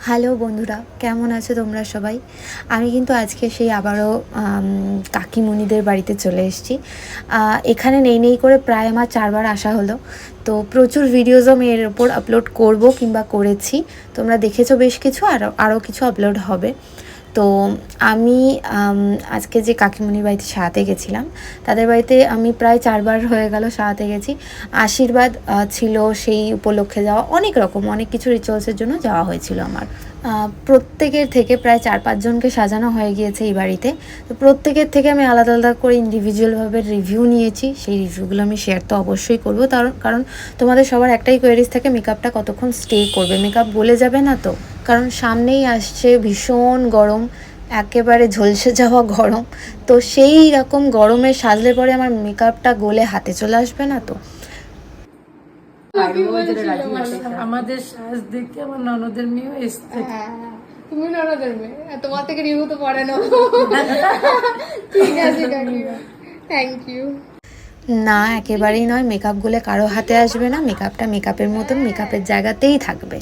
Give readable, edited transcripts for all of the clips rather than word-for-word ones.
Hello বন্ধুরা, কেমন আছো তোমরা সবাই? আমি কিন্তু আজকে সেই আবারও কাকিমণিদের বাড়িতে চলে এসেছি। এখানে নেই করে প্রায় আমার 4 বার আসা হলো। তো প্রচুর ভিডিওসও আমি এর ওপর আপলোড করব কিংবা করেছি। তোমরা দেখেছো বেশ কিছু, আরও কিছু আপলোড হবে। তো আমি আজকে যে কাকিমণির বাড়িতে সারাতে গেছিলাম, তাদের বাড়িতে আমি প্রায় 4 বার হয়ে গেল সারাতে গেছি। আশীর্বাদ ছিল, সেই উপলক্ষে যাওয়া, অনেক কিছু রিচুয়ালসের জন্য যাওয়া হয়েছিল আমার। প্রত্যেকের থেকে প্রায় 4-5 জনকে সাজানো হয়ে গিয়েছে এই বাড়িতে। তো প্রত্যেকের থেকে আমি আলাদা আলাদা করে ইন্ডিভিজুয়ালভাবে রিভিউ নিয়েছি। সেই রিভিউগুলো আমি শেয়ার তো অবশ্যই করবো, কারণ তোমাদের সবার একটাই কোয়েরিজ থাকে, মেকআপটা কতক্ষণ স্টে করবে, মেকআপ গলে যাবে না তো? কারণ সামনেই আসছে ভীষণ গরম, একেবারে ঝলসে যাওয়া গরম। তো সেই রকম গরমে সাজলে পরে আমার মেকআপটা গলে হাতে চলে আসবে না তো? আমাদের সাজ দেখে আমার ননদের মেয়েও এসছে। তুমি ননদের মেয়ে, তোমার থেকে রিভিউ তো পড়ে না। ঠিক আছে কাকিমা, থ্যাংক ইউ। না, একেবারেই নয়, মেকআপ গুলে কারো হাতে আসবে না। মেকআপটা মেকআপের মতন মেকআপের জায়গাতেই থাকবে।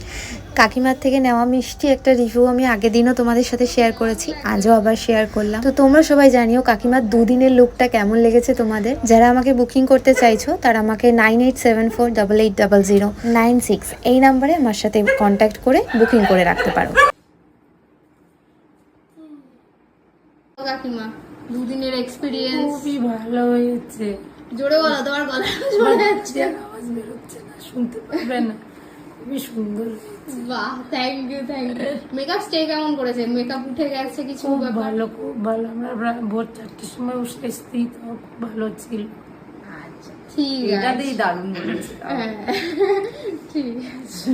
কাকিমার থেকে নেওয়া মিষ্টি একটা রিভিউ আমি আগের দিনও তোমাদের সাথে শেয়ার করেছি, আজও আবার শেয়ার করলাম। তো তোমরা সবাই জানিও কাকিমার 2 দিনের লুকটা কেমন লেগেছে তোমাদের। যারা আমাকে বুকিং করতে চাইছো তারা আমাকে 9874880096 এই নাম্বারে আমার সাথে কন্ট্যাক্ট করে বুকিং করে রাখতে পারো। কাকিমা 2 দিনের এক্সপিরিয়েন্স খুবই ভালো হয়েছে। জোরে বলো, তোমার গলা জোরে যাচ্ছে, আওয়াজ বেরোচ্ছে না, শুনতে পারবে না। খুবই সুন্দর। বাহ, থ্যাংক ইউ। মেকআপ স্টে কেমন করেছে? মেকআপ উঠে গেছে কিছু? খুব ভালো, খুব ভালো। আমরা ভোর 4টের সময় উঠে এসেছি, তো খুব ভালো ছিল। আচ্ছা, ঠিক আছে, এটাতেই দারুণ বলেছে। হ্যাঁ ঠিক আছে।